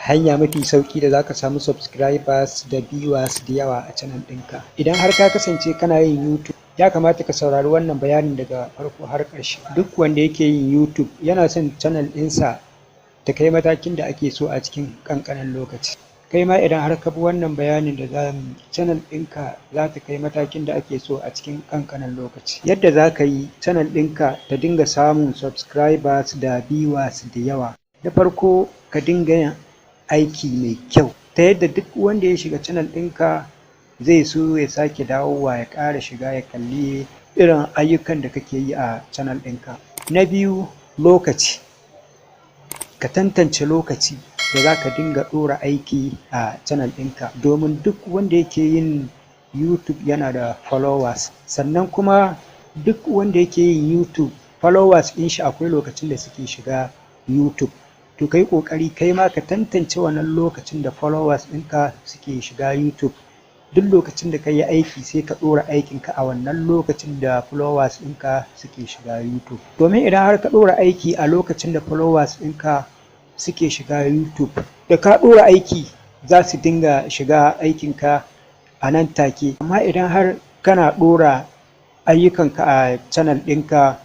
hanya mafi sauki da zaka samu subscribers da viewers da yawa a channel ɗinka. Idan har ka kasance kana yin YouTube, ya kamata ka saurari wannan bayanin daga farko har ƙarshe. Duk wanda yake yin YouTube yana son channel ɗinsa ta kai matakin da ake so a cikin ƙanƙanin lokaci. Kai ma idan har ka bi wannan bayanin da za mu yi, channel ɗinka za ta kai matakin da ake so a cikin ƙanƙanin lokaci. Yadda za ka yi channel ɗinka ta dinga samun subscribers da viewers da yawa, da farko ka dinga yin aiki mai kyau ta yadda duk wanda ya shiga channel ɗinka zai so ya sake dawowa ya ƙara shiga ya kalli irin ayyukan da kake yi a channel ɗinka. Na biyu, lokaci. Ka tantance lokaci da za ka dinga ɗora aiki a channel ɗinka, domin duk wanda yake yin YouTube yana da followers, sannan kuma duk wanda yake yin YouTube followers ɗin shi akwai lokacin da suke shiga YouTube. To kai ƙoƙari kai ma ka tantance wannan lokacin da followers ɗinka suke shiga YouTube. Duk lokacin da ka yi aiki sai ka ɗora aikinka a wannan lokacin da followers ɗinka suke shiga YouTube. Domin idan har ka ɗora aiki a lokacin da followers ɗinka suke shiga YouTube, da ka ɗora aiki za su dinga shiga aikinka a nan take. Amma idan har kana ɗora ayyukanka a channel ɗinka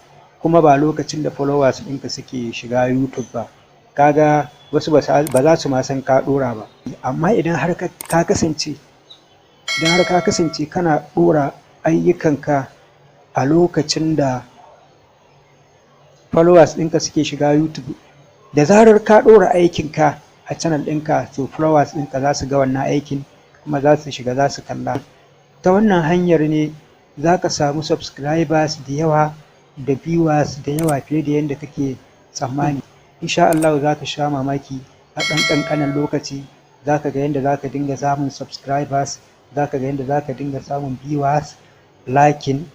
kuma ba lokacin da followers ɗinka suke shiga YouTube ba, kaga wasu ba za su ma san ka ɗora ba. Amma idan har ka kasance kana ɗora ayyukanka a lokacin da followers ɗinka suke shiga YouTube, da zarar ka ɗora aikinka a channel ɗinka, to followers ɗinka za su ga wannan aikin kuma za su shiga za su kalla. Ta wannan hanyar ne za ka samu subscribers da yawa da viewers da yawa fiye da yadda kake tsammani. Insha Allah za ka sha mamaki a ɗan ƙanƙanin lokaci. Za ka ga yadda za ka dinga samun subscribers, za ka ga yadda za ka dinga samun viewers, liking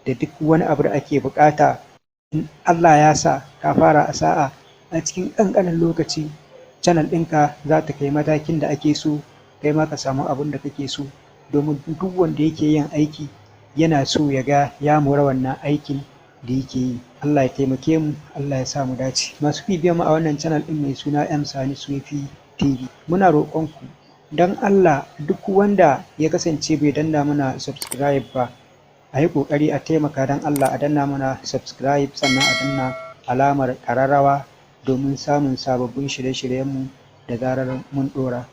da duk wani abu da ake buƙata. In Allah ya sa ka fara a sa'a, a cikin ƙanƙanin lokaci channel ɗinka za ta kai matakin da ake so, kai ma ka samu abin da kake so. Domin duk wanda yake yin aiki yana so ya ga ya mora wannan aikin da yake yi. Allah ya taimake mu, Allah ya sa mu dace. Masu bibiyan mu a wannan channel ɗin mai suna M Sani Sufi TV, muna roƙonku don Allah duk wanda ya kasance bai danna mana subscribe ba, a yi ƙoƙari a taimaka don Allah a danna mana subscribe, sannan a danna alamar ƙararrawa domin samun sababbin shirye-shiryenmu da zarar mun ɗora.